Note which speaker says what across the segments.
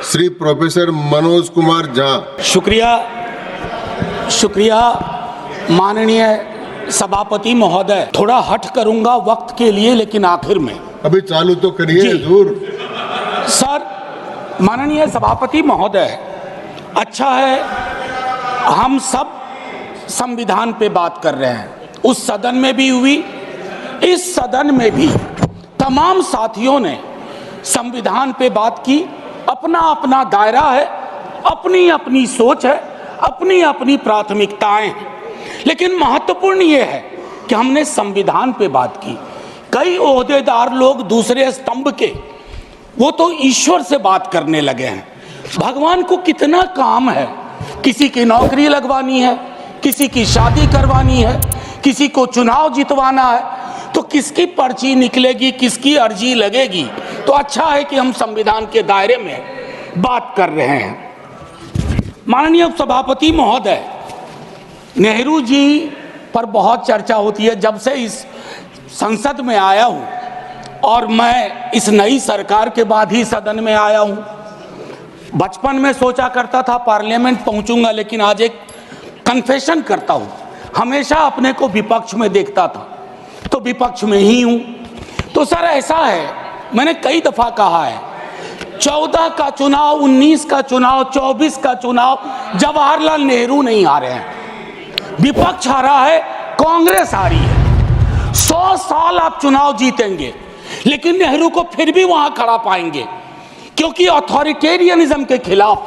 Speaker 1: Shri professor Manoj Kumar Jha.
Speaker 2: शुक्रिया माननीय सभापति महोदय। थोड़ा हट करूंगा वक्त के लिए, लेकिन आखिर में
Speaker 1: अभी चालू तो करिए हुजूर।
Speaker 2: सर, माननीय सभापति महोदय, अच्छा है हम सब संविधान पे बात कर रहे हैं। उस सदन में भी हुई, इस सदन में भी तमाम साथियों ने संविधान पे बात की। अपना अपना दायरा है, अपनी अपनी सोच है, अपनी अपनी प्राथमिकताएं हैं, लेकिन महत्वपूर्ण ये है कि हमने संविधान पे बात की। कई ओहदेदार लोग दूसरे स्तंभ के, वो तो ईश्वर से बात करने लगे हैं। भगवान को कितना काम है, किसी की नौकरी लगवानी है, किसी की शादी करवानी है, किसी को चुनाव जितवाना है, तो किसकी पर्ची निकलेगी, किसकी अर्जी लगेगी। तो अच्छा है कि हम संविधान के दायरे में बात कर रहे हैं। माननीय सभापति महोदय, नेहरू जी पर बहुत चर्चा होती है जब से इस संसद में आया हूं, और मैं इस नई सरकार के बाद ही सदन में आया हूं। बचपन में सोचा करता था पार्लियामेंट पहुंचूंगा, लेकिन आज एक कन्फेशन करता हूं, हमेशा अपने को विपक्ष में देखता था, तो विपक्ष में ही हूं। तो सर ऐसा है, मैंने कई दफा कहा है, 14 का चुनाव, 19 का चुनाव, 24 का चुनाव, जवाहरलाल नेहरू नहीं हारे हैं, विपक्ष हारा है, कांग्रेस हारी है। 100 साल आप चुनाव जीतेंगे, लेकिन नेहरू को फिर भी वहां खड़ा पाएंगे, क्योंकि अथॉरिटेरियनिज्म के खिलाफ,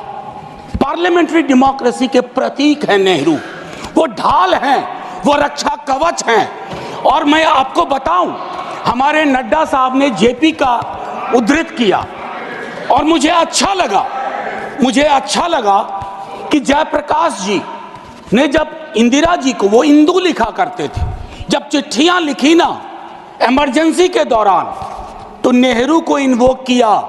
Speaker 2: पार्लियामेंट्री डेमोक्रेसी के प्रतीक हैं नेहरू। वो ढाल हैं, वो रक्षा कवच हैं। और मैं आपको बताऊं, हमारे नड्डा साहब ने जेपी का उद्धृत किया, और मुझे अच्छा लगा कि जयप्रकाश जी ने जब इंदिरा जी को, वो इंदू लिखा करते थे, जब चिट्ठियां लिखी ना इमरजेंसी के दौरान, तो नेहरू को इन्वोक किया।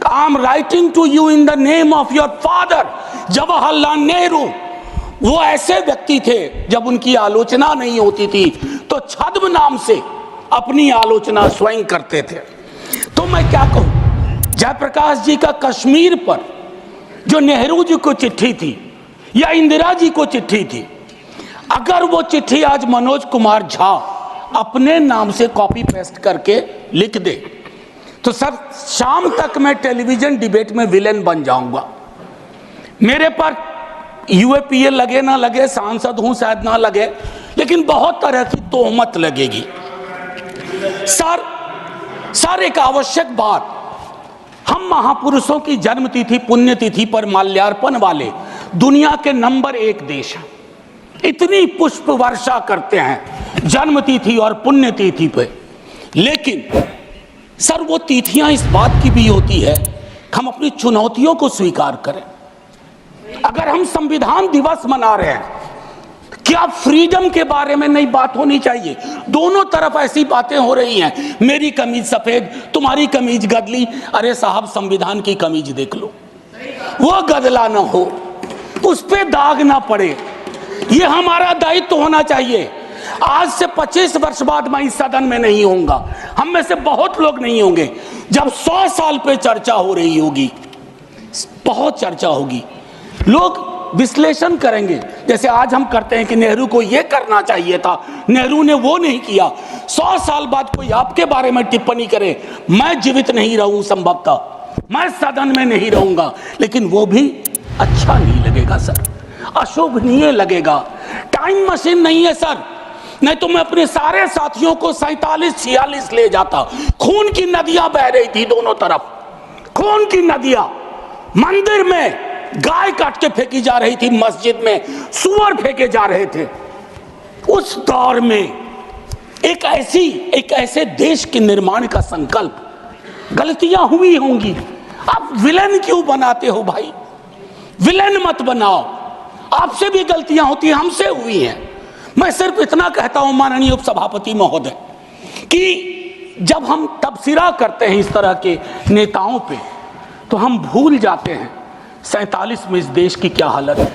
Speaker 2: I am writing to you in the name of your father Jawaharlal Nehru. वो ऐसे व्यक्ति थे, जब उनकी आलोचना नहीं होती थी तो छद्म नाम से अपनी आलोचना स्वयं करते थे। तो मैं क्या कहूं, जयप्रकाश जी का कश्मीर पर जो नेहरू जी को चिट्ठी थी या इंदिरा जी को चिट्ठी थी, अगर वो चिट्ठी आज मनोज कुमार झा अपने नाम से कॉपी पेस्ट करके लिख दे, तो सर शाम तक मैं टेलीविजन डिबेट में विलेन बन जाऊंगा। मेरे पर यूएपीए लगे ना लगे, सांसद हूं शायद ना लगे, लेकिन बहुत तरह की तोहमत लगेगी। सर एक आवश्यक बात, हम महापुरुषों की जन्मतिथि पुण्यतिथि पर माल्यार्पण वाले दुनिया के नंबर 1 देश हैं। इतनी पुष्प वर्षा करते हैं जन्मतिथि और पुण्यतिथि पे, लेकिन सर वो तिथियां इस बात की भी होती है कि हम अपनी चुनौतियों को स्वीकार करें। अगर हम संविधान दिवस मना रहे हैं, क्या फ्रीडम के बारे में नहीं बात होनी चाहिए? दोनों तरफ ऐसी बातें हो रही हैं, मेरी कमीज सफेद, तुम्हारी कमीज गदली। अरे साहब, संविधान की कमीज देख लो, वो गदला ना हो, उस पे दाग ना पड़े, ये हमारा दायित्व होना चाहिए। आज से 25 वर्ष बाद मैं इस सदन में नहीं होऊंगा, हम में से बहुत लोग नहीं होंगे, जब 100 साल पे चर्चा हो रही होगी, बहुत चर्चा होगी, लोग विश्लेषण करेंगे, जैसे आज हम करते हैं कि नेहरू को यह करना चाहिए था, नेहरू ने वो नहीं किया। 100 साल बाद कोई आपके बारे में टिप्पणी करे, मैं जीवित नहीं रहूं, संभवतः मैं सदन में नहीं रहूंगा, लेकिन वो भी अच्छा नहीं लगेगा सर, अशोभनीय लगेगा। टाइम मशीन नहीं है सर, नहीं तो मैं अपने सारे साथियों को 47-46 ले जाता। खून की नदियां बह रही थी दोनों तरफ, खून की नदियां, मंदिर में गाय काट के फेंकी जा रही थी, मस्जिद में सुअर फेंके जा रहे थे। उस दौर में एक ऐसे देश के निर्माण का संकल्प, गलतियां हुई होंगी, आप विलेन क्यों बनाते हो भाई? विलेन मत बनाओ, आपसे भी गलतियां होती हैं, हमसे हुई हैं। मैं सिर्फ इतना कहता हूं माननीय उपसभापति महोदय, कि जब हम तबसरा करते हैं इस तरह के नेताओं पे, तो हम भूल जाते हैं 47 में इस देश की क्या हालत है।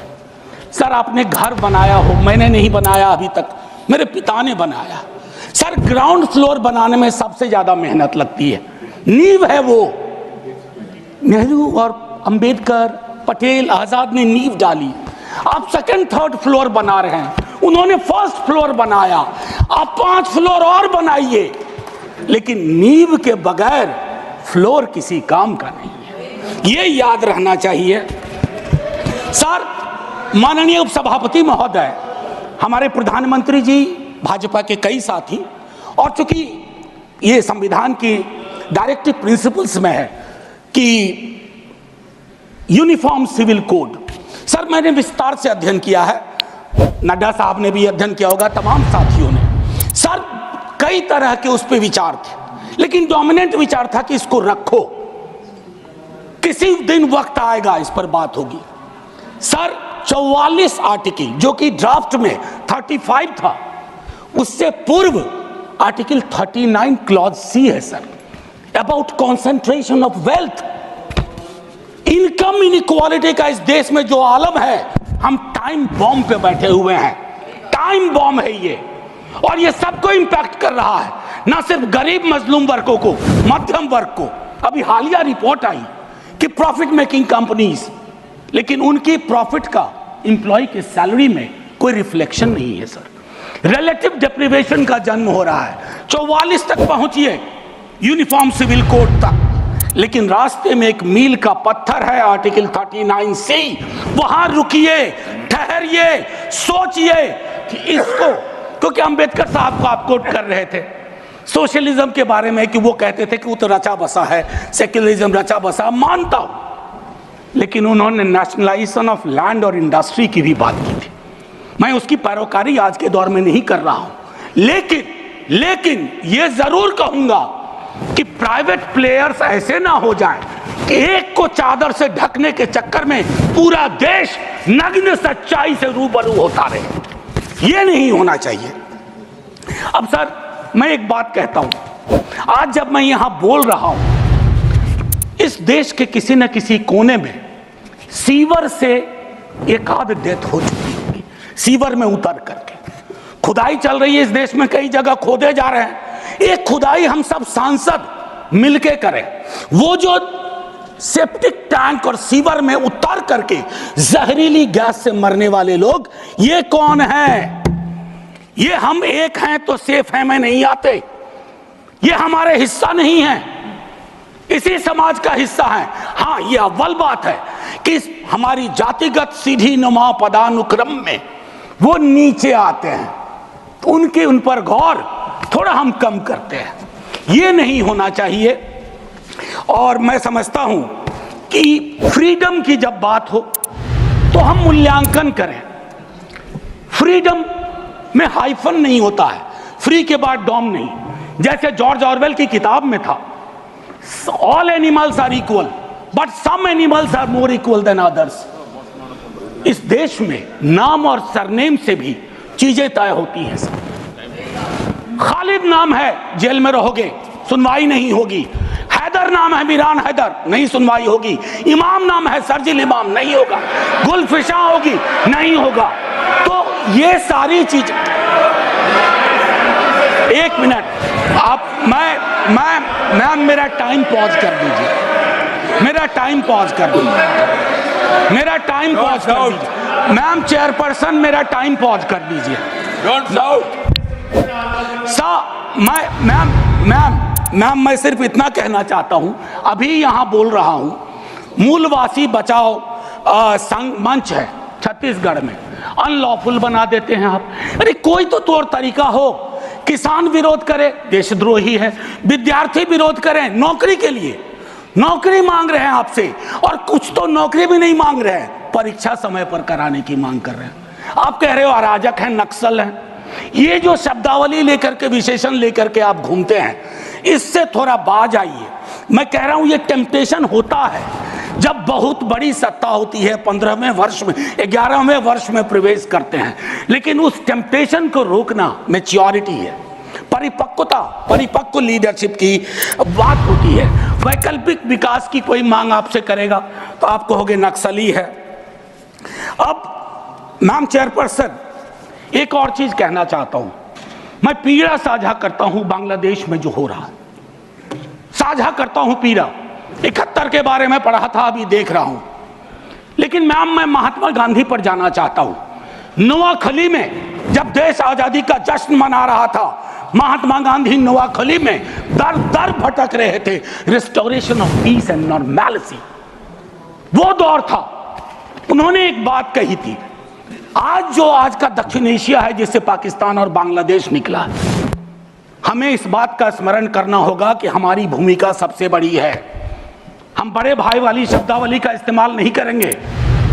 Speaker 2: सर आपने घर बनाया हो, मैंने नहीं बनाया अभी तक, मेरे पिता ने बनाया। सर ग्राउंड फ्लोर बनाने में सबसे ज्यादा मेहनत लगती है, नींव है वो। नेहरू और अंबेडकर, पटेल, आजाद ने नींव डाली, आप सेकंड थर्ड फ्लोर बना रहे हैं, उन्होंने फर्स्ट फ्लोर बनाया, आप 5 फ्लोर और बनाइए, लेकिन नींव के बगैर फ्लोर किसी काम का नहीं है, ये याद रहना चाहिए। सर, माननीय उपसभापति महोदय, हमारे प्रधानमंत्री जी, भाजपा के कई साथी, और चूंकि ये संविधान की डायरेक्टिव प्रिंसिपल्स में है कि यूनिफॉर्म सिविल कोड, सर मैंने विस्तार से अध्ययन किया है, नड्डा साहब ने भी अध्ययन किया होगा, तमाम साथियों ने। सर, कई तरह के उस पे विचार थे, लेकिन डोमिनेंट विचार था कि इसको रखो, किसी दिन वक्त आएगा इस पर बात होगी। सर, 44 आर्टिकल जो कि ड्राफ्ट में 35 था, उससे पूर्व आर्टिकल 39 क्लॉज सी है sir, about concentration of wealth. Income inequality का इस देश में जो आलम है, हम टाइम बॉम्ब पे बैठे हुए हैं, टाइम बॉम्ब है ये, और ये सबको इंपैक्ट कर रहा है, ना सिर्फ गरीब मजलूम वर्गों को, मध्यम वर्ग को। अभी हालिया रिपोर्ट आई कि प्रॉफिट मेकिंग कंपनीज, लेकिन उनकी प्रॉफिट का एम्प्लॉय के सैलरी में कोई रिफ्लेक्शन नहीं है सर। रिलेटिव डिप्रिवेशन का जन्म हो रहा है, 44 तक पहुंचिए यूनिफॉर्म सिविल कोड तक, लेकिन रास्ते में एक मील का पत्थर है आर्टिकल 39C, वहां रुकिए, ठहरिए, सोचिए कि इसको, क्योंकि अंबेडकर साहब को आप कोट कर रहे थे सोशलिज्म के बारे में कि वो कहते थे कि वो तो रचा बसा है, सेक्युलरिज्म रचा बसा, मानता हूं, लेकिन उन्होंने नेशनलाइजेशन ऑफ लैंड और इंडस्ट्री की भी बात की थी। मैं उसकी पैरोकारी आज के दौर में नहीं कर रहा हूं, लेकिन ये जरूर कहूंगा कि प्राइवेट प्लेयर्स ऐसे ना हो जाएं कि एक को चादर से ढकने के चक्कर में पूरा देश नग्न सच्चाई से रूबरू होता रहे, ये नहीं होना चाहिए। अब सर, मैं एक बात कहता हूं, आज जब मैं यहां बोल रहा हूं, इस देश के किसी न किसी कोने में सीवर से एक आध डेथ हो चुकी होगी, सीवर में उतर करके खुदाई चल रही है इस देश में, कई जगह खोदे जा रहे हैं। एक खुदाई हम सब सांसद मिलके करें, वो जो सेप्टिक टैंक और सीवर में उतर करके जहरीली गैस से मरने वाले लोग, ये कौन है? ये हम एक हैं तो सेफ हैं में नहीं आते, ये हमारे हिस्सा नहीं है, इसी समाज का हिस्सा है। हाँ, ये अव्वल बात है कि हमारी जातिगत सीधी नुमा पदानुक्रम में वो नीचे आते हैं, तो उनके उन पर गौर थोड़ा हम कम करते हैं, ये नहीं होना चाहिए। और मैं समझता हूं कि फ्रीडम की जब बात हो तो हम मूल्यांकन करें। फ्रीडम में हाइफन नहीं होता है, फ्री के बाद डॉम नहीं, जैसे जॉर्ज ऑरवेल की किताब में था, all animals are equal but some animals are more equal than others. इस देश में नाम और सरनेम से भी चीजें तय होती हैं सर। खालिद नाम है, जेल में रहोगे, सुनवाई नहीं होगी। हैदर नाम है, मीरान हैदर, नहीं सुनवाई होगी। इमाम नाम है, सरजिल इमाम, नहीं होगा। गुलफिशा होगी, नहीं होगा। तो ये सारी चीज, एक मिनट आप, मैं मेरा टाइम पॉज कर दीजिए, मेरा टाइम पॉज कर दीजिए, मेरा टाइम पॉज कर दीजिए। मैम चेयरपर्सन, मेरा टाइम पॉज कर दीजिए। मैम मैं सिर्फ इतना कहना चाहता हूं, अभी यहां बोल रहा हूं, मूलवासी बचाओ संघ मंच है छत्तीसगढ़ में, अनलॉफुल बना देते हैं आप। अरे कोई तो तौर तरीका हो, किसान विरोध करे, देशद्रोही है। विद्यार्थी विरोध करें, नौकरी के लिए, नौकरी मांग रहे हैं आपसे, और कुछ तो नौकरी भी नहीं मांग रहे हैं, परीक्षा समय पर कराने की मांग कर रहे हैं। आप कह रहे हो अराजक हैं, नक्सल हैं। ये जो शब्दावली लेकर के, विशेषण लेकर के आप घूमते हैं, इससे थोड़ा बाज आइए। मैं कह रहा हूं ये टेम्पटेशन होता है जब बहुत बड़ी सत्ता होती है, 15वें वर्ष में, 11वें वर्ष में प्रवेश करते हैं, लेकिन उस टेम्पटेशन को रोकना मैच्योरिटी है, परिपक्वता, परिपक्व लीडरशिप की बात होती है। वैकल्पिक विकास की कोई मांग आपसे करेगा तो आप कहोगे नक्सली है। अब मैम चेयरपर्सन, एक और चीज कहना चाहता हूं, मैं पीड़ा साझा करता हूं बांग्लादेश में जो हो रहा है, साझा करता हूं पीड़ा। 71 के बारे में पढ़ा था, अभी देख रहा हूं। लेकिन मैम, मैं महात्मा गांधी पर जाना चाहता हूं। नोआखली में जब देश आजादी का जश्न मना रहा था, महात्मा गांधी नोआखली में दर दर भटक रहे थे, restoration of peace and normality. वो दौर था। उन्होंने एक बात कही थी, आज का दक्षिण एशिया है जिससे पाकिस्तान और बांग्लादेश निकला है, हमें इस बात का स्मरण करना होगा कि हमारी भूमिका सबसे बड़ी है। हम बड़े भाई वाली शब्दावली का इस्तेमाल नहीं करेंगे।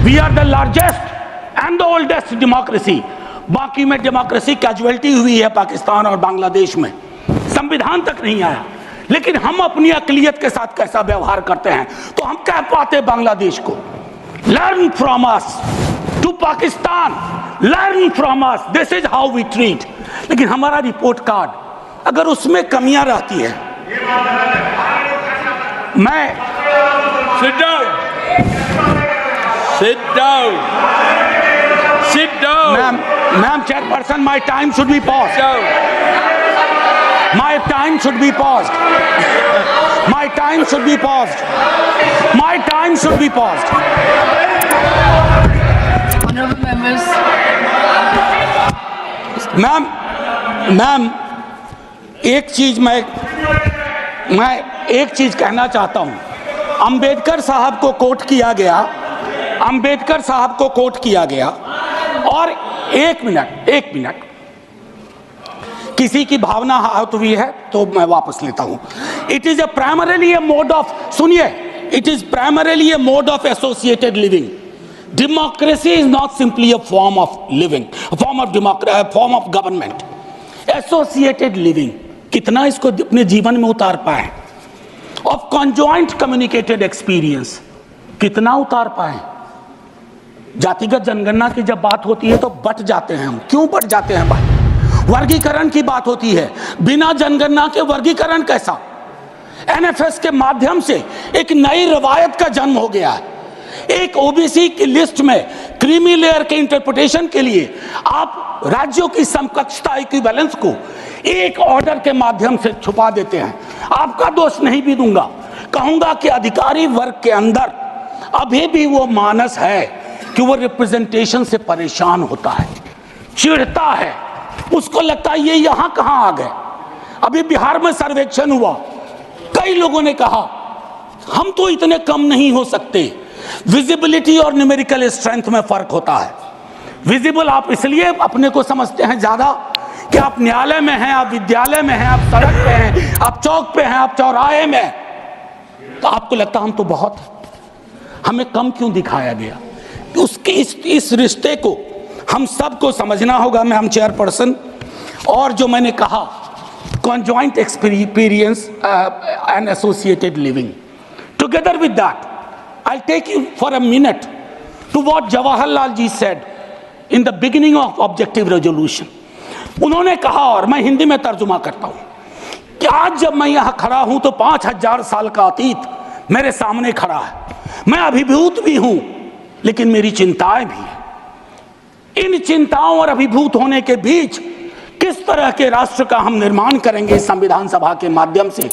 Speaker 2: We are the largest and the oldest democracy. बाकी में डेमोक्रेसी कैजुअलिटी हुई है पाकिस्तान और बांग्लादेश में, संविधान तक नहीं आया। लेकिन हम अपनी अकलियत के साथ कैसा व्यवहार करते हैं, तो हम कह पाते बांग्लादेश को, learn from us, to Pakistan, learn from us, this is how we treat. लेकिन हमारा रिपोर्ट कार्ड अगर उसमें कमियां रहती है, मैं
Speaker 3: Sit down. Sit down. Sit down.
Speaker 2: Ma'am chairperson, my time should be paused. My time should be paused. My time should be paused. My time should be paused.
Speaker 4: Honorable members.
Speaker 2: Ma'am एक चीज मैं एक चीज कहना चाहता हूं। अंबेडकर साहब को कोट किया गया, अंबेडकर साहब को कोट किया गया, और एक मिनट किसी की भावना आहत हुई है तो मैं वापस लेता हूं। It is primarily a mode of, सुनिए, it is primarily a mode of associated living. Democracy is not simply a form of living, form of government. Associated living, कितना इसको अपने जीवन में उतार पाए, ऑफ कॉन्जॉइंट कम्युनिकेटेड एक्सपीरियंस, कितना उतार पाए। जातिगत जनगणना की जब बात होती है तो बट जाते हैं हम। क्यों बट जाते हैं भाई? वर्गीकरण की बात होती है, बिना जनगणना के वर्गीकरण कैसा? एनएफएस के माध्यम से एक नई रवायत का जन्म हो गया है। एक ओबीसी की लिस्ट में क्रीमी लेयर के इंटरप्रिटेशन के लिए आप राज्यों की समकक्षता, इक्विवेलेंस को एक ऑर्डर के माध्यम से छुपा देते हैं। आपका दोष नहीं भी दूंगा, कहूंगा कि अधिकारी वर्ग के अंदर अभी भी वो मानस है कि वो रिप्रेजेंटेशन से परेशान होता है, चिढ़ता है, उसको लगता है ये यहां कहां आ गए। अभी बिहार में सर्वेक्षण हुआ, कई लोगों ने कहा हम तो इतने कम नहीं हो सकते। विजिबिलिटी और न्यूमेरिकल स्ट्रेंथ में फर्क होता है। विजिबल आप इसलिए अपने को समझते हैं ज्यादा कि आप न्यायालय में हैं, आप विद्यालय में हैं, आप सड़क पे हैं, आप चौक पे हैं, आप चौराहे में, तो आपको लगता हम तो बहुत, हमें कम क्यों दिखाया गया? उसके इस रिश्ते को हम सबको समझना होगा। मैम चेयरपर्सन, और जो मैंने कहा conjoint experience and associated living, together with that I'll take you for a minute to what Jawaharlal ji said in the beginning of objective resolution. उन्होंने कहा, और मैं हिंदी में तर्जुमा करता हूं, कि आज जब मैं यहां खड़ा हूं तो 5000 साल का अतीत मेरे सामने खड़ा है। मैं अभिभूत भी हूं, लेकिन मेरी चिंताएं भी हैं। इन चिंताओं और अभिभूत होने के बीच किस तरह के राष्ट्र का हम निर्माण करेंगे संविधान सभा के माध्यम से,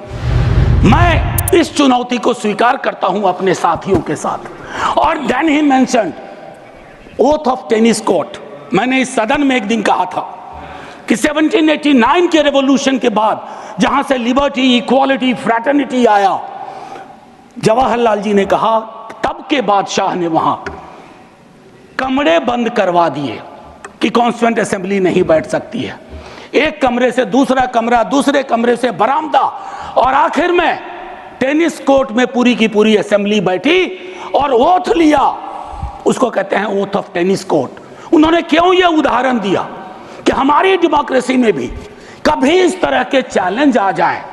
Speaker 2: मैं इस चुनौती को स्वीकार करता हूं अपने साथियों के साथ। और then he mentioned oath of tennis court. मैंने इस सदन में एक दिन कहा था कि 1789 के रेवोल्यूशन के बाद जहां से लिबर्टी, इक्वालिटी, फ्रैटर्निटी आया, जवाहरलाल जी ने कहा तब के बादशाह ने वहां कमरे बंद करवा दिए कि कॉन्स्टिट्यूएंट असेंबली नहीं बैठ सकती है। एक कमरे से दूसरा कमरा, दूसरे कमरे से बरामदा, और आखिर में टेनिस कोर्ट में पूरी की पूरी असेंबली बैठी और ओथ लिया। उसको कहते हैं ओथ ऑफ टेनिस कोर्ट। उन्होंने क्यों यह उदाहरण दिया कि हमारी डेमोक्रेसी में भी कभी इस तरह के चैलेंज आ जाए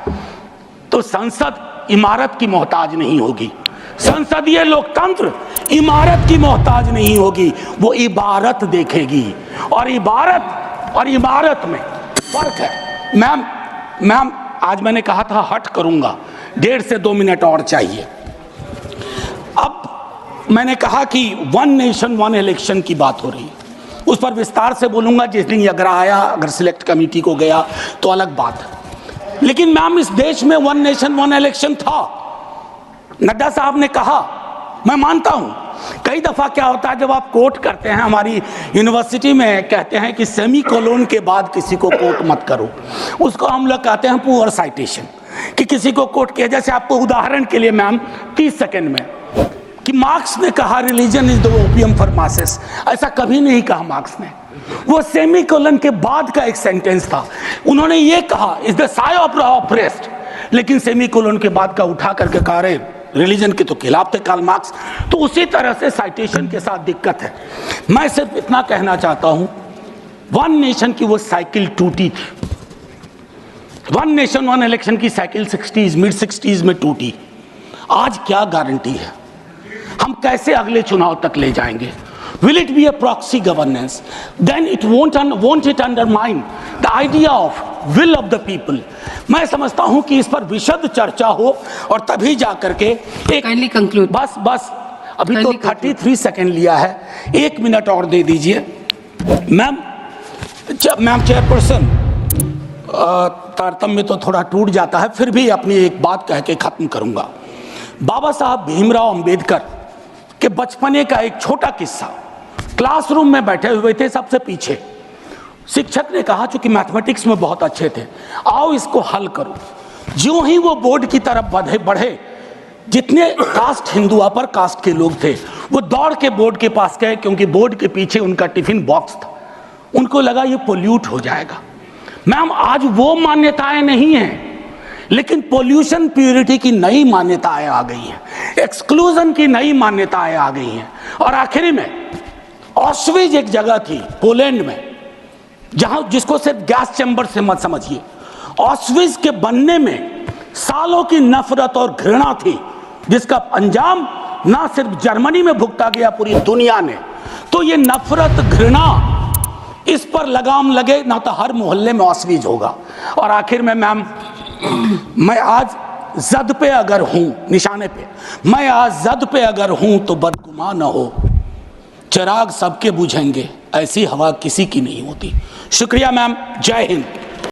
Speaker 2: तो संसद इमारत की मोहताज नहीं होगी। संसदीय लोकतंत्र इमारत की मोहताज नहीं होगी, वो इबारत देखेगी। और इबारत में फर्क है। मैम आज मैंने कहा था हट करूंगा, 1.5 से 2 मिनट और चाहिए। अब मैंने कहा कि 1 नेशन 1 इलेक्शन की बात हो रही है, उस पर विस्तार से बोलूंगा। जिस दिन अगर आया, अगर सिलेक्ट कमेटी को गया तो अलग बात है। लेकिन मैम इस देश में 1 नेशन 1 इलेक्शन था, नड्डा साहब ने कहा, मैं मानता हूं कई दफा क्या होता है जब आप कोट करते हैं, हमारी यूनिवर्सिटी में कहते हैं कि सेमी कोलोन के बाद किसी को कोट मत करो, उसको हम लोग कहते हैं पुअर साइटेशन, कि किसी को कोट किया। जैसे आपको उदाहरण के लिए मैम 30 सेकंड में, कि मार्क्स ने कहा religion is the opium for masses, ऐसा कभी नहीं कहा मार्क्स ने, वो सेमी कोलन के बाद का एक सेंटेंस था। उन्होंने ये कहा is the Sai of the oppressed, लेकिन सेमी कोलन के बाद का उठा करके कहा रहे रिलीजन के तो खिलाफ थे कार्ल मार्क्स। तो उसी तरह से साइटेशन के साथ दिक्कत है। मैं सिर्फ इतना कहना चाहता हूं, वन नेशन की वो साइकिल टूटी थी, वन नेशन वन इलेक्शन की साइकिल 60s मिड 60s में टूटी। आज क्या गारंटी है, हम कैसे अगले चुनाव तक ले जाएंगे? Will it be a proxy governance? Then it won't it undermine the idea of will of the people? मैं समझता हूं कि इस पर विशद चर्चा हो और तभी जा करके एक
Speaker 4: Kindly conclude.
Speaker 2: बस अभी तो
Speaker 4: Kindly conclude.
Speaker 2: 33 सेकंड लिया है, 1 मिनट और दे दीजिए। मैम चेयरपर्सन, तारतम्य तो थोड़ा टूट जाता है, फिर भी अपनी एक बात कह के खत्म करूंगा। बाबा साहब भीमराव अंबेडकर के बचपने का एक छोटा किस्सा। क्लासरूम में बैठे हुए थे सबसे पीछे, शिक्षक ने कहा चूंकि मैथमेटिक्स में बहुत अच्छे थे, आओ इसको हल करो। ज्यों ही वो बोर्ड की तरफ बढ़े, जितने कास्ट हिंदू अपर कास्ट के लोग थे वो दौड़ के बोर्ड के पास गए, क्योंकि बोर्ड के पीछे उनका टिफिन बॉक्स था। उनको लगा ये पोल्यूट हो जाएगा। मैम आज वो मान्यताएं नहीं हैं, लेकिन पोल्यूशन प्यूरिटी की नई मान्यताएं आ गई हैं, एक्सक्लूजन की नई मान्यताएं आ गई हैं। और आखिरी में ऑस्विज एक जगह थी पोलैंड में, जहां जिसको सिर्फ गैस चैम्बर से मत समझिए, ऑस्विज के बनने में सालों की नफरत और घृणा थी, जिसका अंजाम ना सिर्फ जर्मनी में भुगता गया, पूरी दुनिया ने। तो ये नफरत घृणा, इस पर लगाम लगे ना तो हर मोहल्ले में ऑस्विज होगा। और आखिर में मैम, मैं आज जद पे अगर हूं, निशाने पे, मैं आज जद पे अगर हूं तो बदगुमान न हो, चिराग सबके बुझेंगे, ऐसी हवा किसी की नहीं होती। शुक्रिया मैम, जय हिंद।